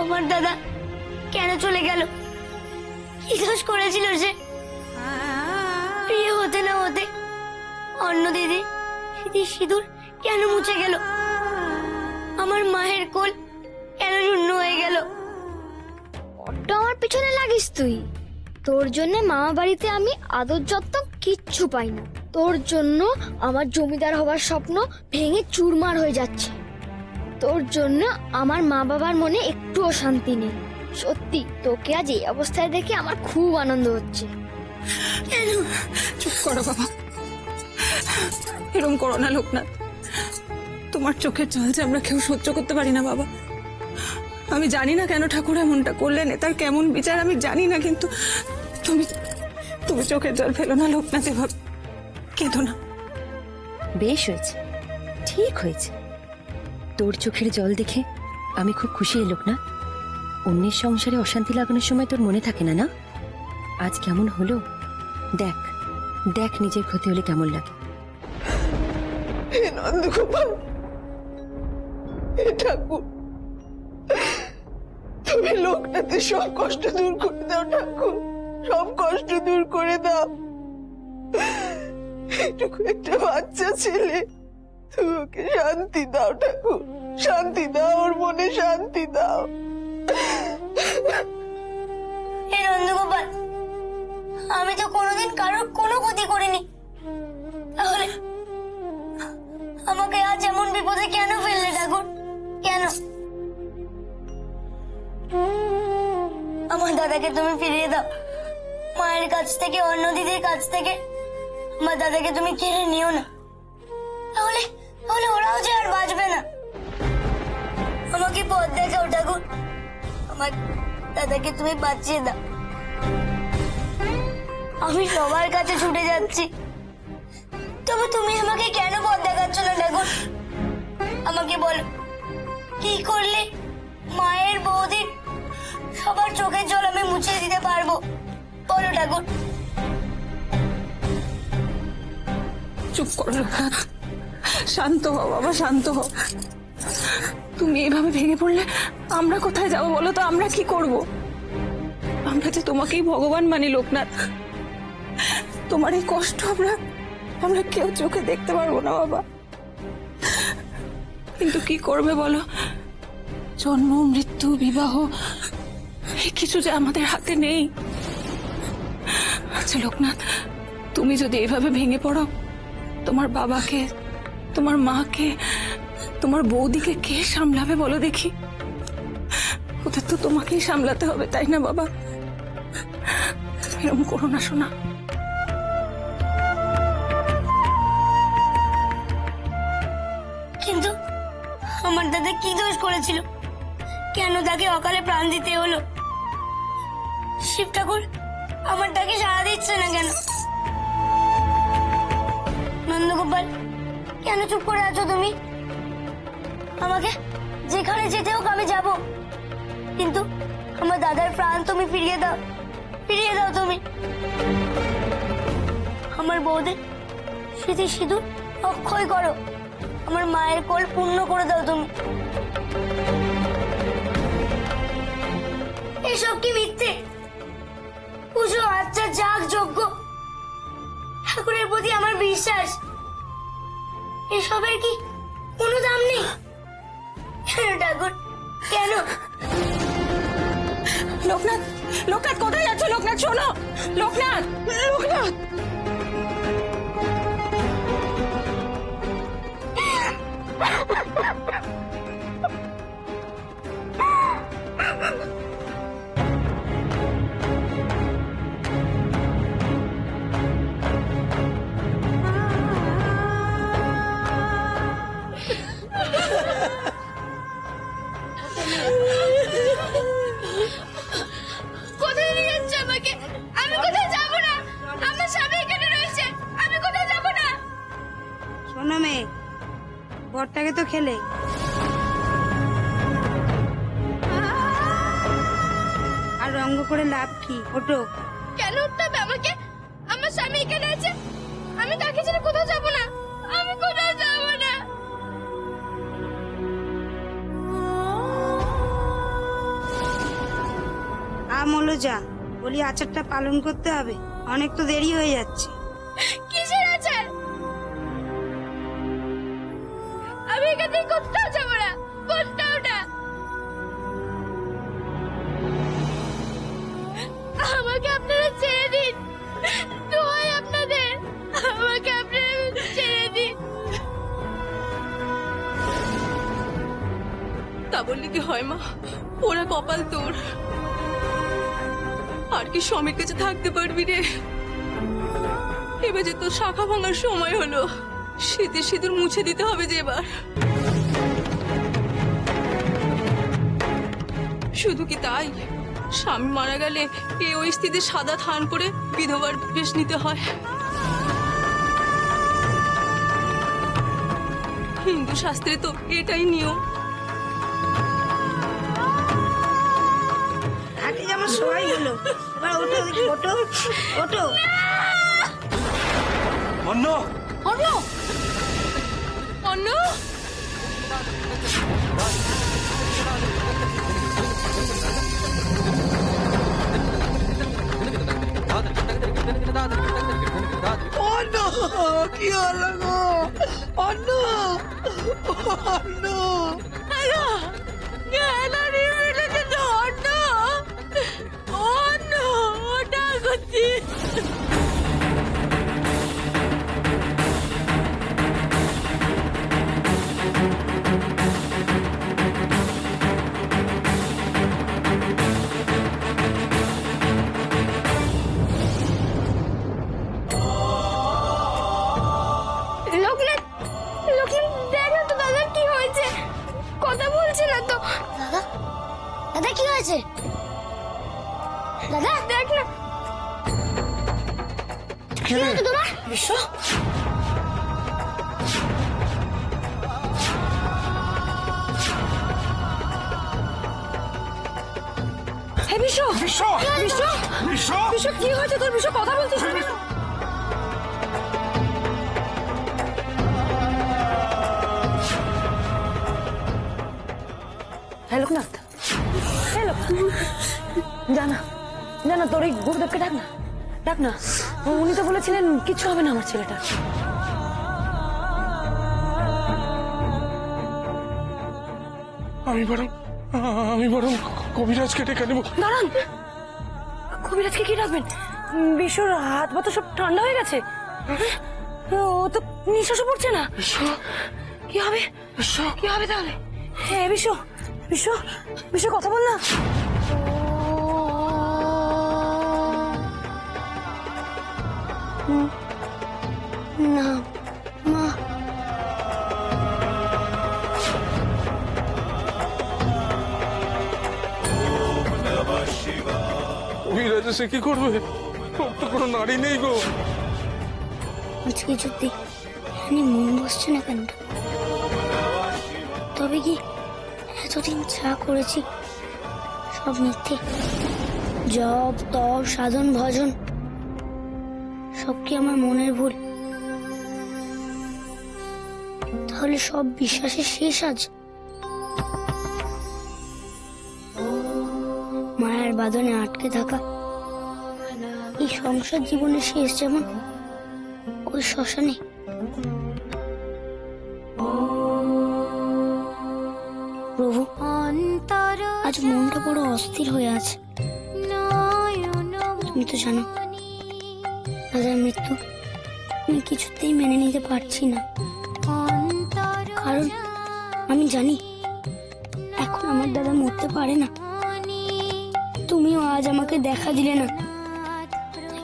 আমার দাদা কেন চলে গেল? কি দোষ করেছিল সে? প্রিয় হতে না হতে অন্য দিদি স্মৃতির সিঁদুর কেন মুছে গেল? আমার মায়ের কোল কেন শূন্য হয়ে গেল? ওটা আমার পিছনে লাগিস তুই। তোর জন্য মামা বাড়িতে আমি আদর যত্ন কিচ্ছু পাই না। তোর জন্য আমার জমিদার হবার স্বপ্ন ভেঙে চুরমার হয়ে যাচ্ছে। তোর জন্য আমার মা বাবার মনে একটুও শান্তি নেই। সত্যি তোকে আজ এই অবস্থায় দেখে আমার খুব আনন্দ হচ্ছে। কেন? চুপ করো বাবা, এরকম করো না লোকনাথ। তোমার চোখের জল যে আমরা কেউ সহ্য করতে পারি না বাবা। আমি জানি না কেন ঠাকুর এমনটা করলেন, তার কেমন বিচার আমি জানি না, কিন্তু তুমি তুমি চোখের জল ফেলো না লোকনাথ, এভাবে কেঁদো না। বেশ হয়েছে, ঠিক হয়েছে। তোর চোখের জল দেখে আমি খুব খুশি এলোক না। অন্যের সংসারে অশান্তি লাগানোর সময় তোর মনে থাকে না? না, আজ কেমন হলো দেখ, দেখ নিজের ক্ষতি হলে কেমন লাগে। হে নন্দগোপাল, হে ঠাকুর, তুমি লোকনাথের সব কষ্ট দূর করে দাও ঠাকুর, সব কষ্ট দূর করে দাও। এটুকু একটা বাচ্চা ছেলে, তুমি ওকে শান্তি দাও ঠাকুর, শান্তি দাও, ওর মনে শান্তি দাও। হে নন্দগোপাল, আমি তো কোনোদিন কারোর কোনো ক্ষতি করিনি, তাহলে আমাকে আজ এমন বিপদে কেন ফেললে ঠাকুর? কেন? আমার দাদাকে তুমি ফিরিয়ে দাও। মায়ের কাছ থেকে, অন্য দিদির কাছ থেকে আমার দাদাকে তুমি কেড়ে নিও না, তাহলে তাহলে ওরাও যে আর বাঁচবে না। আমাকে পথ দেখাও ঠাকুর, আমার দাদাকে তুমি বাঁচিয়ে দাও। আমি সবার কাছে ছুটে যাচ্ছি, তবে তুমি আমাকে কেন পথ দেখাচ্ছ না ঠাকুর? আমাকে বলো, কি করলে মায়ের, বৌদির, সবার চোখের জল আমি মুছে দিতে পারবো? বলো ঠাকুর। চুপ করো লোকনাথ, শান্ত হও বাবা, শান্ত হও। তুমি এভাবে ভেঙে পড়লে আমরা কোথায় যাবো বলো তো? আমরা কি করব? আমরা যে তোমাকেই ভগবান মানি লোকনাথ, তোমার এই কষ্ট আমরা কেউ চোখে দেখতে পারবো না বাবা। কিন্তু কি করবে বলো? জন্ম, মৃত্যু, বিবাহ, এই কিছু যে আমাদের হাতে নেই। আচ্ছা লোকনাথ, তুমি যদি এভাবে ভেঙে পড়ো, তোমার বাবাকে, তোমার মাকে, তোমার বৌদিকে কে সামলাবে বলো দেখি? ওদের তো তোমাকেই সামলাতে হবে, তাই না বাবা? এরকম করো না শোনা। কিন্তু আমার দাদা কি দোষ করেছিল? কেন তাকে অকালে প্রাণ দিতে হলো? শিব ঠাকুর আমার তাকে সাড়া দিচ্ছে না কেন? নন্দগোপাল, কেন চুপ করে আছো তুমি? আমাকে যেখানে যেতে হোক আমি যাব, কিন্তু আমার দাদার প্রাণ তুমি ফিরিয়ে দাও, ফিরিয়ে দাও তুমি। আমার বৌদের স্মৃতি সিঁদুর অক্ষয় করো, আমার মায়ের কোল পূর্ণ করে দাও তুমি। এসব কি মিথ্যে? পুজো, আচ্ছা, যাগ, যজ্ঞ, ঠাকুরের প্রতি আমার বিশ্বাস, এসবের কি কোনো দাম নেই? কেন ঠাকুর, কেন? লোকনাথ, লোকনাথ কোথায় যাচ্ছ? লোকনাথ শোনো, লোকনাথ, লোকনাথ। কোথায় নিয়ে যাচ্ছে আমাকে? আমি কোথায় যাব না, আমার স্বামী এখানে রয়েছে, আমি কোথায় যাব না। শোনো মেয়ে, বরটাকে তো খেলে, আর রঙ্গ করে লাভ কি? ওঠো। কেন উঠতে হবে আমাকে? আমার স্বামী এখানে আছে, আমি তাকে ছেড়ে কোথাও যাব না, আমি কোথাও যাব না। হলো যা, বলি আচারটা পালন করতে হবে, অনেক তো দেরি হয়ে যাচ্ছে। কিসের আচার? আমি এখান থেকে কোথাও যাবো না, কোথাও না। আমাকে আপনারা ছেড়ে দিন, দোহাই আপনাদের, আমাকে আপনারা ছেড়ে দিন। তা বললে কি হয় মা? ওরা কপাল তোর, আর কি স্বামীর কাছে থাকতে পারবি রে? এবার যে তোর শাখা ভাঙার সময় হলো, শীতের সিঁদুর মুছে দিতে হবে যে এবার। শুধু কি তাই, স্বামী মারা গেলে এই ওই স্ত্রীদের সাদা থান করে বিধবার বেশ নিতে হয়। হিন্দু শাস্ত্রে তো এটাই নিয়ম। আগে যেমন সবাই হলো, এবার ওঠো দেখি, ওঠো ওঠো। অন্য অন্য অন্য অন্য কি হলো গো? অন্য অন্য লোকনাথ, লোকনাথ দেখ না তো দাদা কি হয়েছে, কথা বলছে না তো। দাদা, দাদা কি হয়েছে? দাদা দেখ না। কি হয়েছে তোমার? বিশ্ব, হে বিশ্ব, বিশ্ব, বিশ্ব, বিশ্ব, বিশ্ব কি হয়েছে তোর? বিশ্ব কথা বলছিস না কেন? হ্যাঁ লোকনাথ, হ্যাঁ লোকনাথ, জানা জানা তোর এই গুরুদেবকে ডাক না, ডাক না। উনি তো বলেছিলেন কিচ্ছু হবে না আমার ছেলেটা। আমি বরং কবিরাজকে ডেকে নেব। দাঁড়ান, কবিরাজকে কি ডাকবেন? বিশ্বর হাত পা তো সব ঠান্ডা হয়ে গেছে, ও তো নিঃশ্বাসও পড়ছে না। কি হবে? কি হবে তাহলে? হ্যাঁ বিশ্ব, বিশ্ব, বিশ্ব কথা বল না। না মা, কবিরাজ সে কি করবে? ওর তো কোনো নারী নেই গো। আজকে যদি আমি মন বসছে না কেন? তবে কি এতদিন যা করেছি সব মিথ্যে? জপ তপ সাধন ভজন সব কি আমার মনের ভুল? তাহলে সব বিশ্বাসের শেষ আজ? মায়ের বাঁধনে আটকে থাকা এই সংসার জীবনের শেষ যেমন ওই শ্মশানে। প্রভু, আজ মনটা বড় অস্থির হয়ে আছে। তুমি তো জানো দাদার মৃত্যু আমি কিছুতেই মেনে নিতে পারছি না, কারণ আমি জানি এখন আমার দাদা মরতে পারে না। তুমিও আজ আমাকে দেখা দিলে না,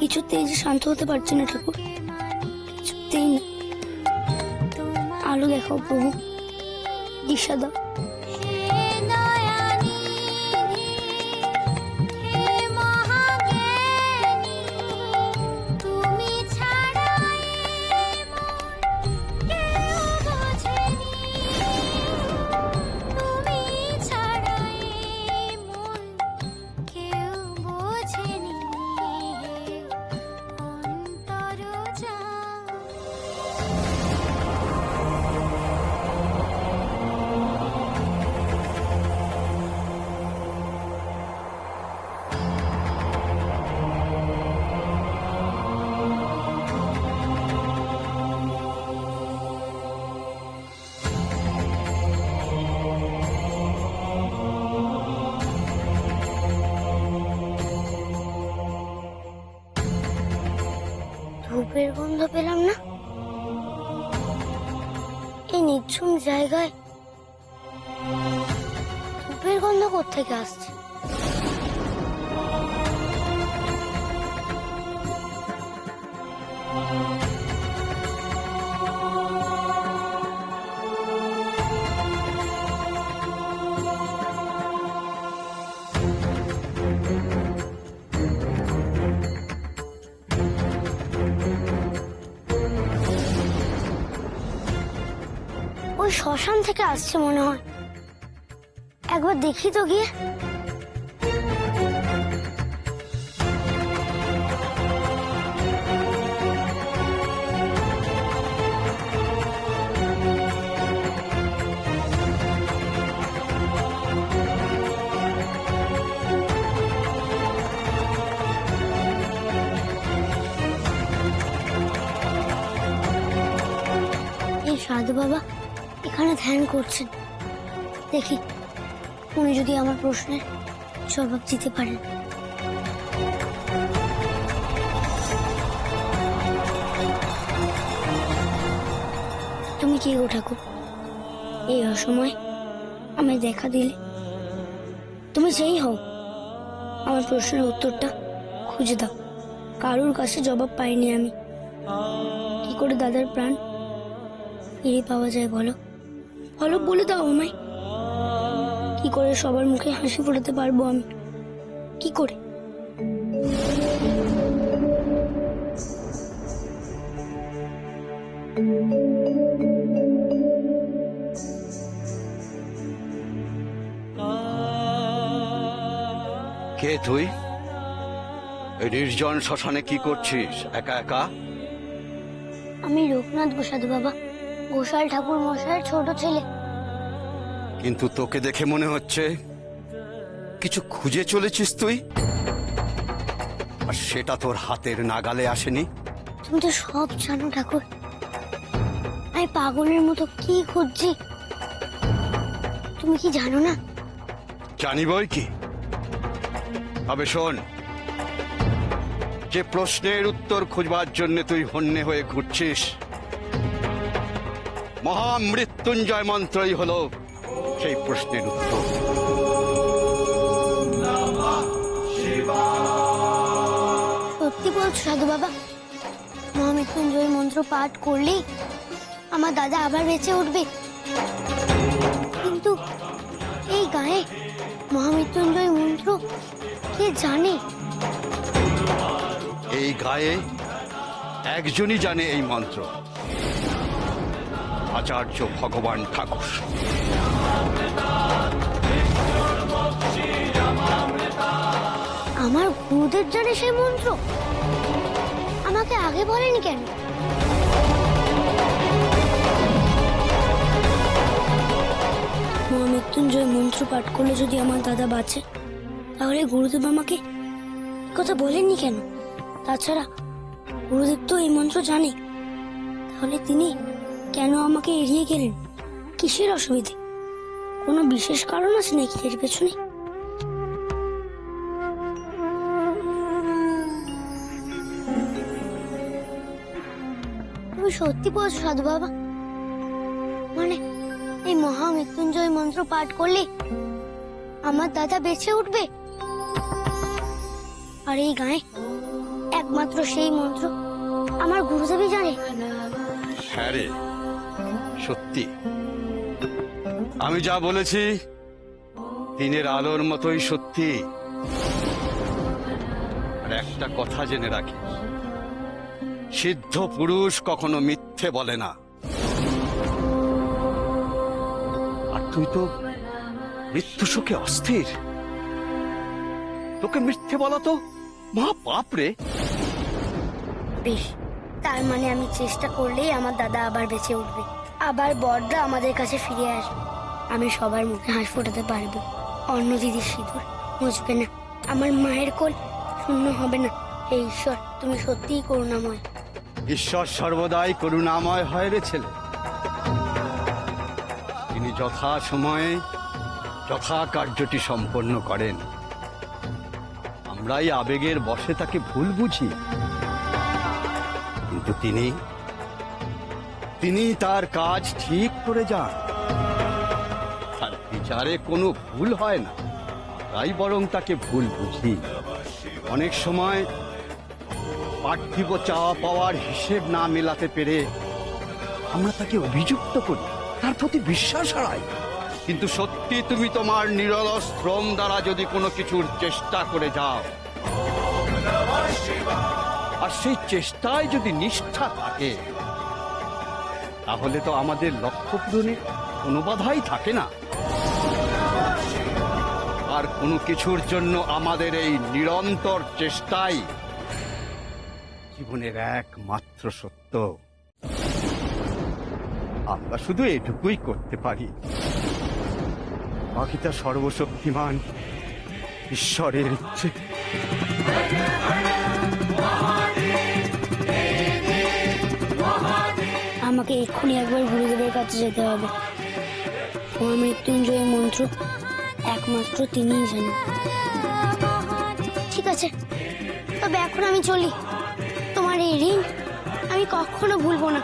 কিছুতেই যে শান্ত হতে পারছি না ঠাকুর, কিছুতেই না। আলো দেখাও প্রভু, দিশা দাও। ধূপের গন্ধ পেলাম না। এই নিঝুম জায়গায় ধূপের গন্ধ কোত্থেকে আসছে? ওই শ্মশান থেকে আসছে মনে হয়, একবার দেখি তো গিয়ে। এই সাধু বাবা এখানে ধ্যান করছেন, দেখি উনি যদি আমার প্রশ্নের জবাব দিতে পারেন। তুমি কি গো ঠাকুর, এই অসময় আমায় দেখা দিলে? তুমি যেই হও, আমার প্রশ্নের উত্তরটা খুঁজে দাও। কারোর কাছে জবাব পাইনি আমি। কি করে দাদার প্রাণ ফিরে পাওয়া যায় বলো? বলো, বলে দাও আমায়। কি করে সবার মুখে হাসি ফোটাতে পারবো আমি? কি করে? কে তুই? এই নির্জন শ্মশানে কি করছিস একা একা? আমি লোকনাথ গোসাধু বাবা, গোসাল ঠাকুর মশাইয়ের ছোট ছেলে। কিন্তু তোকে দেখে মনে হচ্ছে কিছু খুঁজে চলেছিস তুই, আর সেটা তোর হাতের নাগালে আসেনি। তুমি তো সব জানো ঠাকুর, আমি পাগলের মতো কি খুঁজছি তুমি কি জানো না? জানি বই কি, তবে শোন, যে প্রশ্নের উত্তর খুঁজবার জন্য তুই হন্যে হয়ে ঘুরছিস, মহামৃত্যুঞ্জয় মন্ত্রই হলো সেই প্রশ্নের উত্তর। সত্যি বলছো সাধু বাবা? মহামৃত্যুঞ্জয় মন্ত্র পাঠ করলেই আমার দাদা আবার বেঁচে উঠবে? কিন্তু এই গায়ে মহামৃত্যুঞ্জয় মন্ত্র কে জানে? এই গায়ে একজনই জানে এই মন্ত্র, আচার্য ভগবান ঠাকুর। আমার গুরুদেব জানে সেই মন্ত্র, আমাকে আগে বলেনি কেন? মহামৃত্যুঞ্জয় মন্ত্র পাঠ করলে যদি আমার দাদা বাঁচে, তাহলে গুরুদেব আমাকে কথা বলেননি কেন? তাছাড়া গুরুদেব তো এই মন্ত্র জানে, তাহলে তিনি কেন আমাকে এড়িয়ে গেলেন? কিসের অসুবিধে? কোনো বিশেষ কারণ আছে নাকি এর পেছনে? তুমি সত্যি বলছো সাধু বাবা? মানে এই মহামৃত্যুঞ্জয় মন্ত্র পাঠ করলে আমার দাদা বেঁচে উঠবে? আর এই গায়ে একমাত্র সেই মন্ত্র আমার গুরুদেবই জানে। হ্যাঁ রে, সত্যি। আমি যা বলেছি দিনের আলোর মতোই সত্যি। আর একটা কথা জেনে রাখি, সিদ্ধ পুরুষ কখনো মিথ্যে বলে না। আর তুই তো মৃত্যু শোকে অস্থির, তোকে মিথ্যে বলা তো মহা পাপ রে। বেশ, তার মানে আমি চেষ্টা করলেই আমার দাদা আবার বেঁচে উঠবে, আবার বড়দা আমাদের কাছে ফিরে আসবে। আমি সবার মুখে হাসি ফোটাতে পারবো, অন্য দিদির সিঁদুর মুছবে না, আমার মায়ের কোল শূন্য হবে না। হে ঈশ্বর, তুমি সত্যিই করুণাময়। ঈশ্বর সর্বদাই করুণাময় হয় রে ছেলে। তিনি যথা সময়ে যথা কার্যটি সম্পন্ন করেন। আমরাই আবেগের বশে তাকে ভুল বুঝি, কিন্তু কিন্তু তিনি তার কাজ ঠিক করে যান, আর বিচারে কোনো ভুল হয় না, তাই বরং তাকে ভুল বুঝি। অনেক সময় পার্থিব চাওয়া পাওয়ার হিসেব না মেলাতে পেরে আমরা তাকে অভিযুক্ত করি, তার প্রতি বিশ্বাস হারাই। কিন্তু সত্যি তুমি তোমার নিরলস শ্রম দ্বারা যদি কোনো কিছুর চেষ্টা করে যাও, আর সেই চেষ্টায় যদি নিষ্ঠা থাকে, তাহলে তো আমাদের লক্ষ্য পূরণে কোনো বাধাই থাকে না। আর কোনো কিছুর জন্য আমাদের এই নিরন্তর চেষ্টাই জীবনের একমাত্র সত্য। আমরা শুধু এটুকুই করতে পারি, বাকিটা সর্বশক্তিমান ঈশ্বরের ইচ্ছে। আমাকে এক্ষুনি একবার গুরুদেবের কাছে যেতে হবে। মহামৃত্যুঞ্জয় মন্ত্র একমাত্র তিনিই জানেন। ঠিক আছে, তবে এখন আমি চলি। তোমার এই ঋণ আমি কখনো ভুলবো না।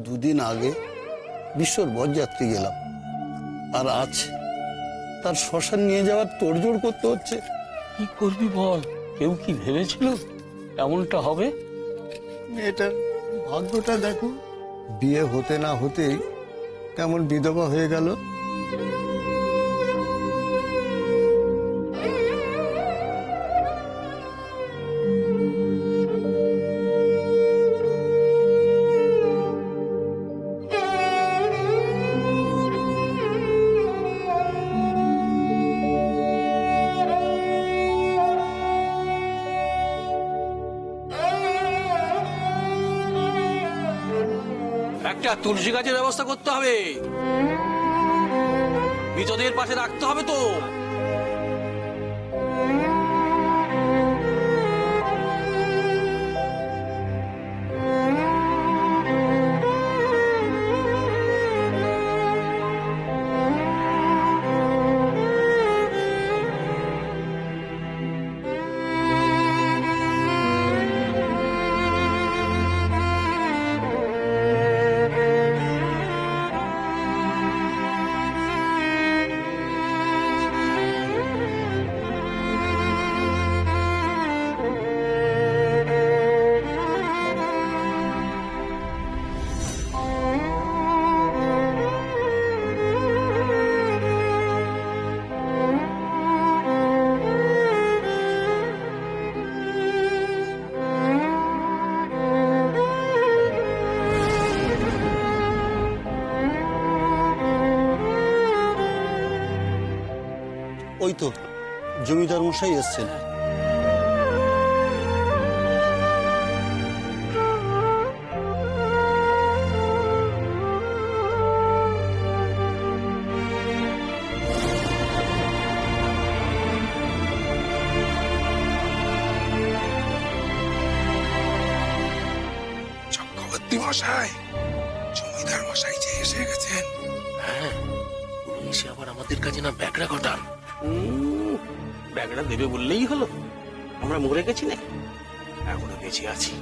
দুদিন আগে বিশ্বর বরযাত্রী গেলাম, আর আজ তার শ্মশান নিয়ে যাওয়ার তোড়জোড় করতে হচ্ছে। কি করবি বল? কেউ কি ভেবেছিল এমনটা হবে? মেয়েটার ভাগ্যটা দেখো, বিয়ে হতে না হতেই কেমন বিধবা হয়ে গেল। একটা তুলসী গাছের ব্যবস্থা করতে হবে, মৃতদের পাশে রাখতে হবে তো। ওই তো জমিদার মশাই এসছেন। চক্রবর্তী মশাই, জমিদার মশাই যে এসে গেছেন। হ্যাঁ, উনি এসে আবার আমাদের কাছে না ব্যাগরা ঘটান। ব্যাগরা দেবে বললেই হলো। আমরা মরে গেছি না, এখনো বেঁচে আছি।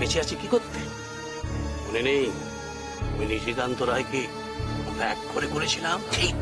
বেঁচে আছি কি করতে মনে নেই? আমি নিশিকান্ত রায়কে আমরা এক করে করেছিলাম, ঠিক